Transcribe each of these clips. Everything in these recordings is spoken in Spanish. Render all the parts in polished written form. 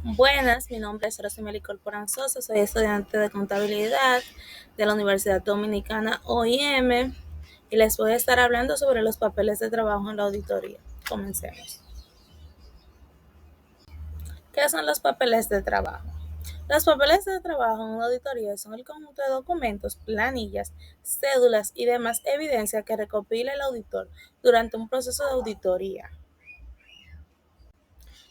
Buenas, mi nombre es Rosemary Corporán Sosa, soy estudiante de contabilidad de la Universidad Dominicana OIM y les voy a estar hablando sobre los papeles de trabajo en la auditoría. Comencemos. ¿Qué son los papeles de trabajo? Los papeles de trabajo en una auditoría son el conjunto de documentos, planillas, cédulas y demás evidencia que recopila el auditor durante un proceso de auditoría.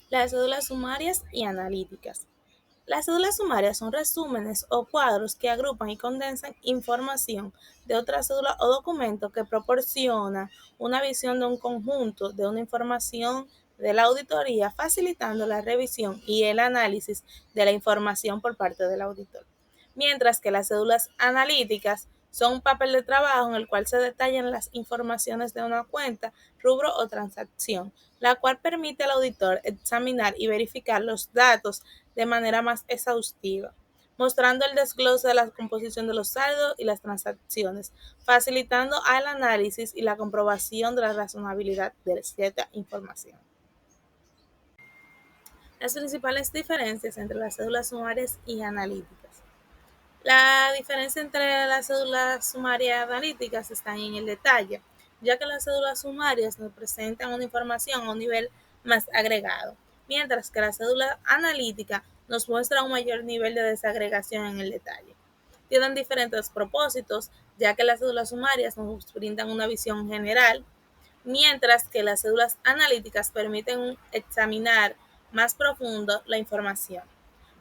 Las cédulas sumarias y analíticas. Las cédulas sumarias son resúmenes o cuadros que agrupan y condensan información de otra cédula o documento que proporciona una visión de un conjunto de una información de la auditoría, facilitando la revisión y el análisis de la información por parte del auditor. Mientras que las cédulas analíticas son un papel de trabajo en el cual se detallan las informaciones de una cuenta, rubro o transacción, la cual permite al auditor examinar y verificar los datos de manera más exhaustiva, mostrando el desglose de la composición de los saldos y las transacciones, facilitando el análisis y la comprobación de la razonabilidad de cierta información. Las principales diferencias entre las cédulas sumarias y analíticas. La diferencia entre las cédulas sumarias y analíticas está en el detalle, ya que las cédulas sumarias nos presentan una información a un nivel más agregado, mientras que la cédula analítica nos muestra un mayor nivel de desagregación en el detalle. Tienen diferentes propósitos, ya que las cédulas sumarias nos brindan una visión general, mientras que las cédulas analíticas permiten examinar más profundo la información.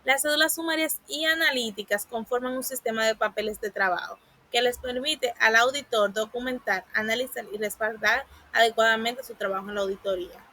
Las cédulas sumarias y analíticas conforman un sistema de papeles de trabajo que les permite al auditor documentar, analizar y respaldar adecuadamente su trabajo en la auditoría.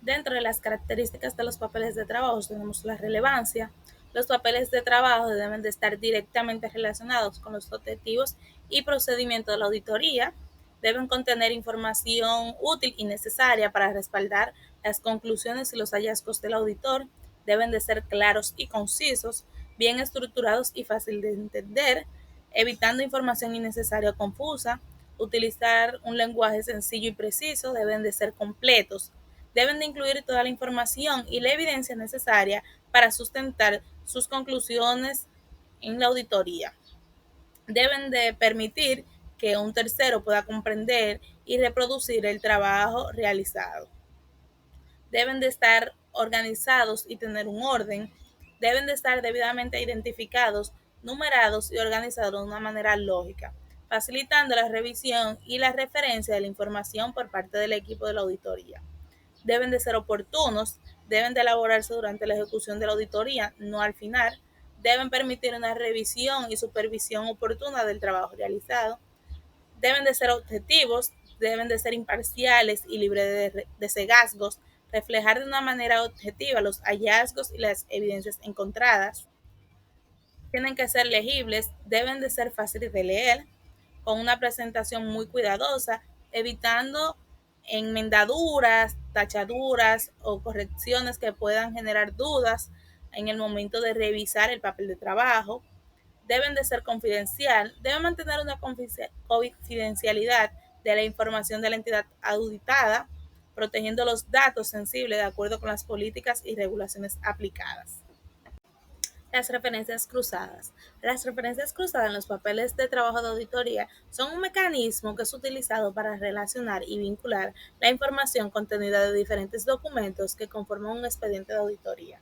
Dentro de las características de los papeles de trabajo tenemos la relevancia. Los papeles de trabajo deben de estar directamente relacionados con los objetivos y procedimientos de la auditoría. Deben contener información útil y necesaria para respaldar las conclusiones y los hallazgos del auditor. Deben de ser claros y concisos, bien estructurados y fácil de entender, evitando información innecesaria o confusa. Utilizar un lenguaje sencillo y preciso. Deben de ser completos, deben de incluir toda la información y la evidencia necesaria para sustentar sus conclusiones en la auditoría. Deben de permitir que un tercero pueda comprender y reproducir el trabajo realizado. Deben de estar organizados y tener un orden. Deben de estar debidamente identificados, numerados y organizados de una manera lógica, facilitando la revisión y la referencia de la información por parte del equipo de la auditoría. Deben de ser oportunos, deben de elaborarse durante la ejecución de la auditoría, no al final. Deben permitir una revisión y supervisión oportuna del trabajo realizado. Deben de ser objetivos, deben de ser imparciales y libres de sesgos, reflejar de una manera objetiva los hallazgos y las evidencias encontradas. Tienen que ser legibles, deben de ser fáciles de leer, con una presentación muy cuidadosa, evitando enmendaduras, tachaduras o correcciones que puedan generar dudas en el momento de revisar el papel de trabajo. Deben de ser confidencial, deben mantener una confidencialidad de la información de la entidad auditada, protegiendo los datos sensibles de acuerdo con las políticas y regulaciones aplicadas. Las referencias cruzadas. Las referencias cruzadas en los papeles de trabajo de auditoría son un mecanismo que es utilizado para relacionar y vincular la información contenida de diferentes documentos que conforman un expediente de auditoría.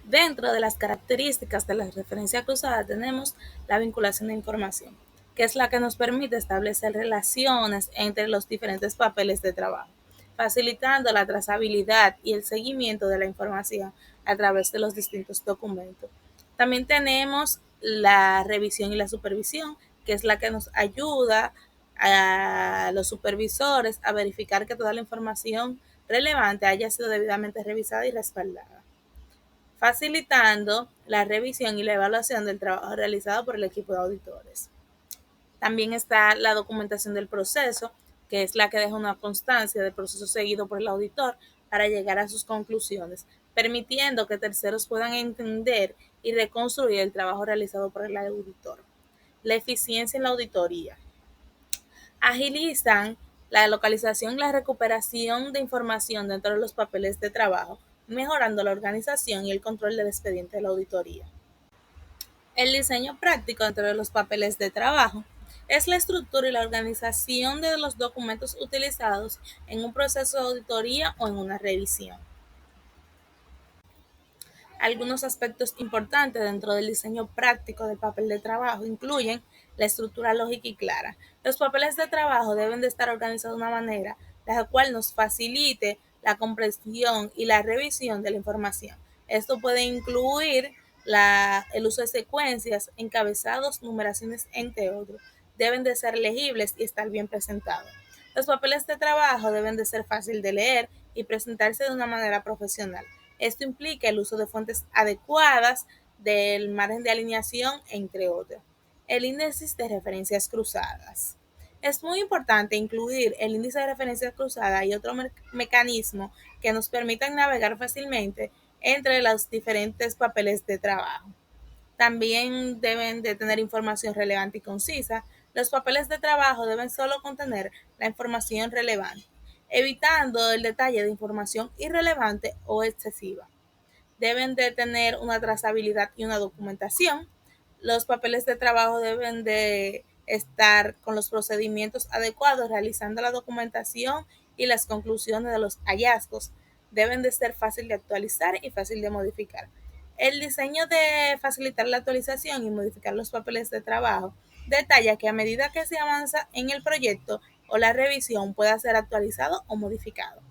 Dentro de las características de la referencia cruzada tenemos la vinculación de información, que es la que nos permite establecer relaciones entre los diferentes papeles de trabajo, facilitando la trazabilidad y el seguimiento de la información a través de los distintos documentos. También tenemos la revisión y la supervisión, que es la que nos ayuda a los supervisores a verificar que toda la información relevante haya sido debidamente revisada y respaldada, facilitando la revisión y la evaluación del trabajo realizado por el equipo de auditores. También está la documentación del proceso, que es la que deja una constancia del proceso seguido por el auditor para llegar a sus conclusiones, permitiendo que terceros puedan entender y reconstruir el trabajo realizado por el auditor. La eficiencia en la auditoría. Agilizan la localización y la recuperación de información dentro de los papeles de trabajo, mejorando la organización y el control del expediente de la auditoría. El diseño práctico dentro de los papeles de trabajo es la estructura y la organización de los documentos utilizados en un proceso de auditoría o en una revisión. Algunos aspectos importantes dentro del diseño práctico del papel de trabajo incluyen la estructura lógica y clara. Los papeles de trabajo deben de estar organizados de una manera la cual nos facilite la comprensión y la revisión de la información. Esto puede incluir el uso de secuencias, encabezados, numeraciones, entre otros. Deben de ser legibles y estar bien presentados. Los papeles de trabajo deben de ser fácil de leer y presentarse de una manera profesional. Esto implica el uso de fuentes adecuadas, del margen de alineación, entre otros. El índice de referencias cruzadas. Es muy importante incluir el índice de referencias cruzadas y otro mecanismo que nos permitan navegar fácilmente entre los diferentes papeles de trabajo. También deben de tener información relevante y concisa. Los papeles de trabajo deben solo contener la información relevante, evitando el detalle de información irrelevante o excesiva. Deben de tener una trazabilidad y una documentación. Los papeles de trabajo deben de estar con los procedimientos adecuados, realizando la documentación y las conclusiones de los hallazgos. Deben de ser fácil de actualizar y fácil de modificar. El diseño de facilitar la actualización y modificar los papeles de trabajo detalla que a medida que se avanza en el proyecto o la revisión pueda ser actualizado o modificado.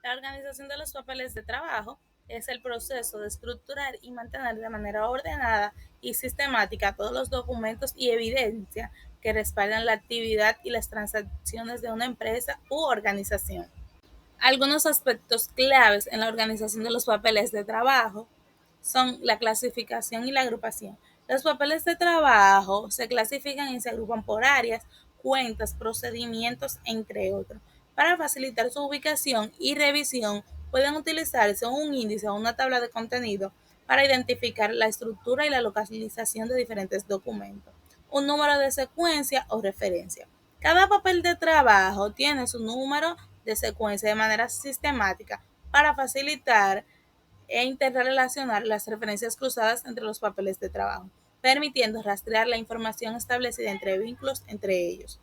La organización de los papeles de trabajo es el proceso de estructurar y mantener de manera ordenada y sistemática todos los documentos y evidencia que respaldan la actividad y las transacciones de una empresa u organización. Algunos aspectos claves en la organización de los papeles de trabajo son la clasificación y la agrupación. Los papeles de trabajo se clasifican y se agrupan por áreas, cuentas, procedimientos, entre otros. Para facilitar su ubicación y revisión, pueden utilizarse un índice o una tabla de contenido para identificar la estructura y la localización de diferentes documentos. Un número de secuencia o referencia. Cada papel de trabajo tiene su número de secuencia de manera sistemática para facilitar e interrelacionar las referencias cruzadas entre los papeles de trabajo, permitiendo rastrear la información establecida entre vínculos entre ellos.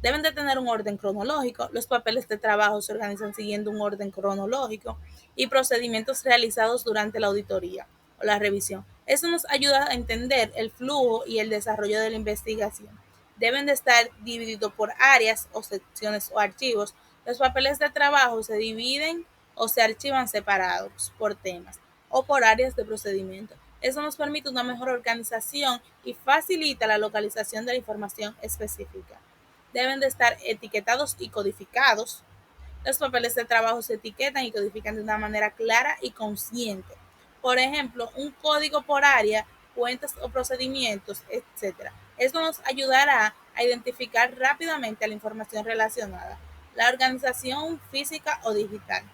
Deben de tener un orden cronológico. Los papeles de trabajo se organizan siguiendo un orden cronológico y procedimientos realizados durante la auditoría o la revisión. Eso nos ayuda a entender el flujo y el desarrollo de la investigación. Deben de estar divididos por áreas o secciones o archivos. Los papeles de trabajo se dividen o se archivan separados por temas o por áreas de procedimiento. Eso nos permite una mejor organización y facilita la localización de la información específica. Deben de estar etiquetados y codificados. Los papeles de trabajo se etiquetan y codifican de una manera clara y consciente. Por ejemplo, un código por área, cuentas o procedimientos, etc. Esto nos ayudará a identificar rápidamente la información relacionada. La organización física o digital.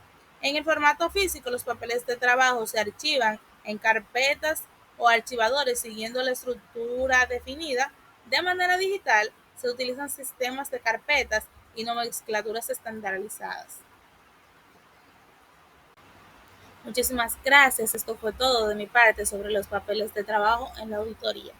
En el formato físico, los papeles de trabajo se archivan en carpetas o archivadores siguiendo la estructura definida. De manera digital, se utilizan sistemas de carpetas y nomenclaturas estandarizadas. Muchísimas gracias. Esto fue todo de mi parte sobre los papeles de trabajo en la auditoría.